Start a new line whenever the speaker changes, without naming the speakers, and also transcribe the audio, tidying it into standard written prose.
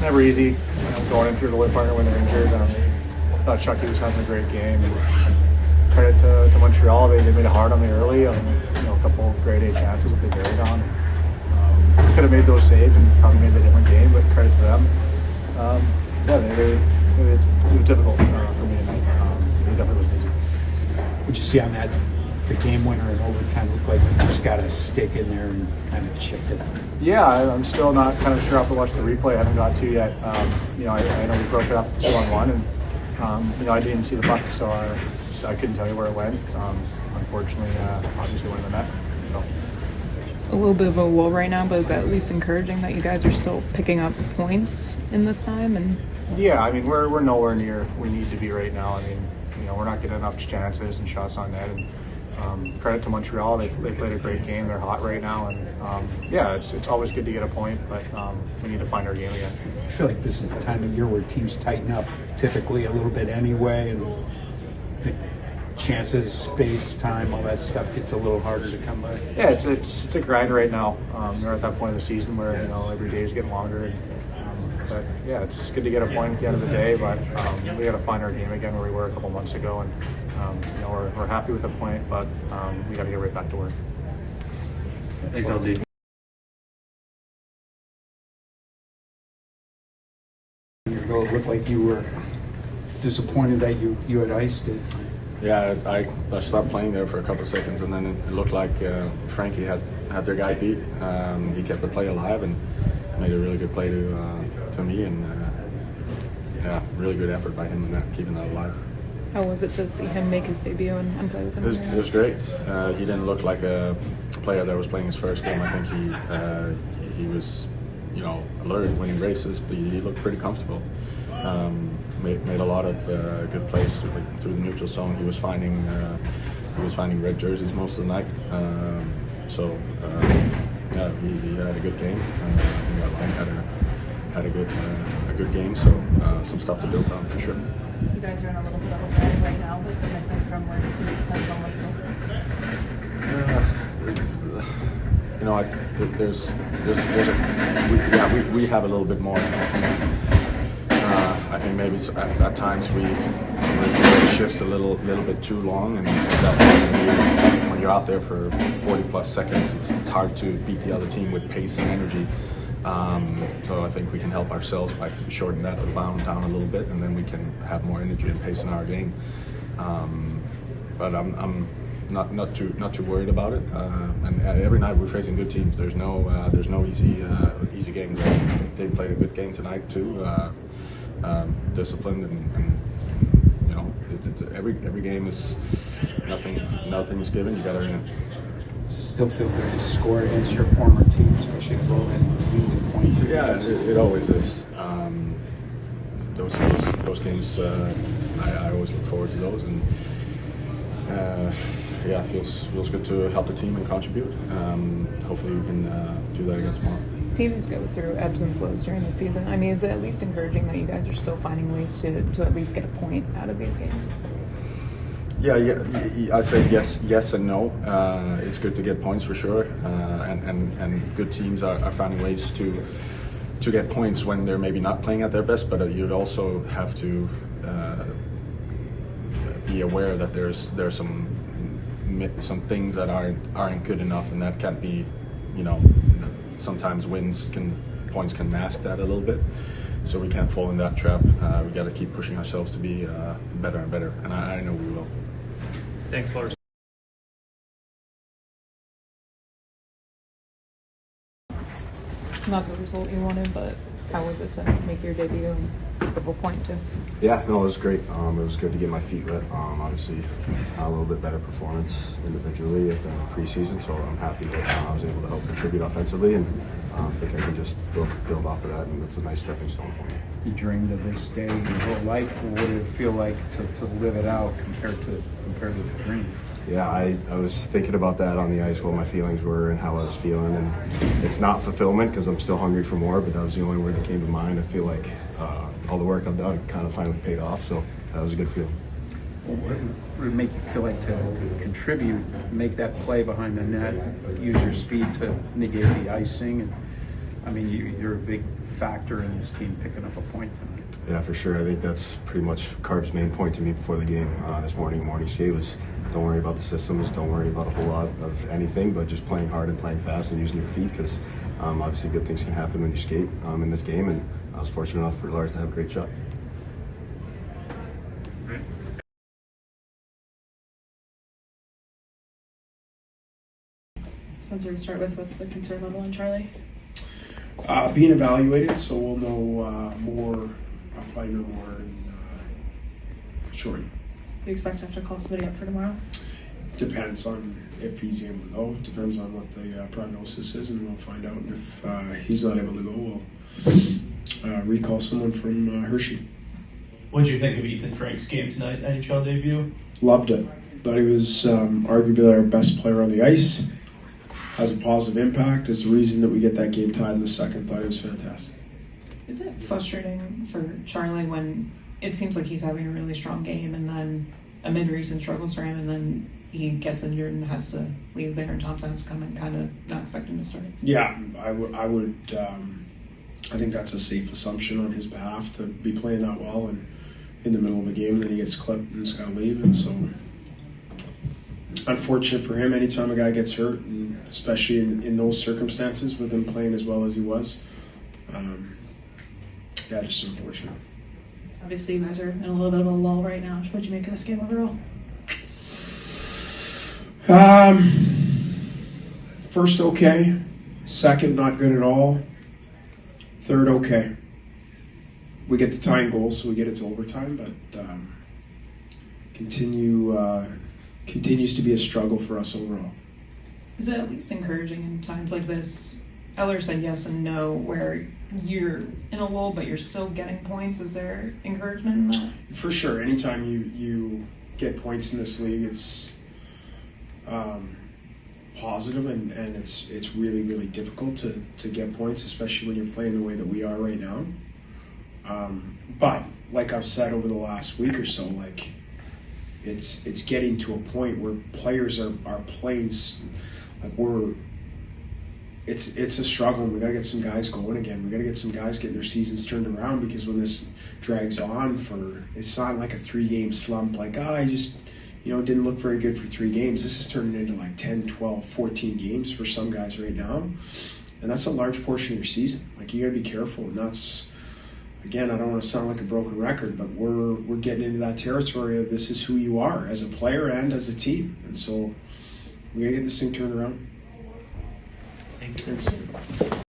never easy going into your goalie partner when they're injured. I thought Chucky was having a great game. And credit to Montreal, they made it hard on me early. A couple grade A chances that they buried on. Could have made those saves and probably made a different game, but credit to them. It was difficult for me tonight. It definitely wasn't easy.
Would you see on that the game winner in overtime looked like you just got a stick in there and kind of chipped it?
Yeah, I'm still not kind of sure. I have to watch the replay. I haven't got to yet. I know we broke it up 2-on-1, and I didn't see the puck, so I couldn't tell you where it went. Unfortunately, obviously went in the net. So.
A little bit of a lull right now, but is that at least encouraging that you guys are still picking up points in this time? And
yeah, I mean we're nowhere near we need to be right now. I mean, we're not getting enough chances and shots on net. And credit to Montreal, they played a great game. They're hot right now, and it's always good to get a point, but we need to find our game again.
I feel like this is the time of year where teams tighten up typically a little bit anyway, and chances, space, time, all that stuff gets a little harder to come by.
Yeah, it's a grind right now. We're at that point of the season where every day is getting longer. But yeah, it's good to get a point at the end of the day. But we got to find our game again where we were a couple months ago, and we're happy with the point, but we got to get right back to work.
Thanks, LT.
It looked like you were disappointed that you had iced it.
Yeah, I stopped playing there for a couple of seconds, and then it looked like Frankie had their guy beat. He kept the play alive and made a really good play to me, and really good effort by him in keeping that alive.
how was it to see him make his debut and play with him?
It was great. He didn't look like a player that was playing his first game. I think he was, alert, winning races, but he looked pretty comfortable. Made a lot of good plays through the neutral zone. He was finding red jerseys most of the night. He had a good game. I think our line had a good game. So some stuff to build on for sure.
You guys are in a little bit of a bag right now. What's missing from where you've done what's going?
We have a little bit more. I think maybe at times the shifts a little bit too long, and when you're out there for 40+ seconds, it's hard to beat the other team with pace and energy. So I think we can help ourselves by shortening that bound down a little bit, and then we can have more energy and pace in our game. But I'm not too worried about it. And every night we're facing good teams. There's no easy games. They played a good game tonight too. Disciplined and every game is nothing is given. You got to earn it.
Does it still feel good to score against your former team, especially if it means a point for you?
Yeah, it always is. Those games, I always look forward to those, and it feels good to help the team and contribute. Hopefully we can do that again tomorrow.
Teams go through ebbs and flows during the season. I mean, is it at least encouraging that you guys are still finding ways to at least get a point out of these games?
Yeah. I say yes and no. It's good to get points for sure, and good teams are finding ways to get points when they're maybe not playing at their best. But you'd also have to be aware that there's some things that aren't good enough, and that can't be, sometimes points can mask that a little bit. So we can't fall in that trap. We got to keep pushing ourselves to be better and better, and I know we will.
Thanks, Lars.
Not the result you wanted, but how was it to make your debut and pick up a point too?
Yeah, no, it was great. It was good to get my feet wet. Obviously, a little bit better performance individually at the preseason, so I'm happy that I was able to help contribute offensively, and I think I can just build off of that, and it's a nice stepping stone for me.
You dreamed of this day your whole life. What did it feel like to live it out compared to the dream?
Yeah, I was thinking about that on the ice, what my feelings were and how I was feeling, and it's not fulfillment because I'm still hungry for more, but that was the only word that came to mind. I feel like all the work I've done kind of finally paid off, so that was a good feeling.
What would it make you feel like to contribute, make that play behind the net, use your speed to negate the icing, and I mean, you're a big factor in this team picking up a point tonight.
Yeah, for sure. I think that's pretty much Carp's main point to me before the game this morning skate was don't worry about the systems, don't worry about a whole lot of anything, but just playing hard and playing fast and using your feet because obviously good things can happen when you skate in this game, and I was fortunate enough for Lars to have a great shot.
Spencer, to start with, what's the concern level on Charlie?
Being evaluated, so we'll know more. I'll probably know more shortly.
Do you expect to have to call somebody up for tomorrow?
Depends on if he's able to go. Depends on what the prognosis is, and we'll find out. And if he's not able to go, we'll recall someone from Hershey.
What did you think of Ethan Frank's game tonight, NHL debut?
Loved it. Thought he was arguably our best player on the ice. Has a positive impact. Is the reason that we get that game tied in the second. Thought he was fantastic.
Is it frustrating for Charlie when it seems like he's having a really strong game and then a mid-recent struggles for him and then he gets injured and has to leave there and Thompson has to come in kind of not expecting to start?
Yeah, I would. I think that's a safe assumption on his behalf to be playing that well and in the middle of a game, then he gets clipped and has got to leave. And so, unfortunate for him. Anytime a guy gets hurt, and especially in those circumstances, with him playing as well as he was, yeah, just unfortunate.
Obviously, you guys are in a little bit of a lull right now. What did you make of this game overall?
First, okay. Second, not good at all. Third, okay. We get the tying goal, so we get it to overtime, but continues to be a struggle for us overall.
Is it at least encouraging in times like this? Eller said yes and no, where you're in a lull, but you're still getting points. Is there encouragement in that?
For sure. Anytime you get points in this league, it's positive, and it's really, really difficult to get points, especially when you're playing the way that we are right now. But like I've said over the last week or so, like it's getting to a point where players are playing like it's a struggle, and we got to get some guys going again. We got to get some guys get their seasons turned around, because when this drags on it's not like a 3-game slump, like I just didn't look very good for 3 games. This is turning into like 10, 12, 14 games for some guys right now, and that's a large portion of your season. Like, you got to be careful, and that's, again, I don't want to sound like a broken record, but we're getting into that territory of this is who you are as a player and as a team, and so we got to get this thing turned around.
Thank you.
Thanks.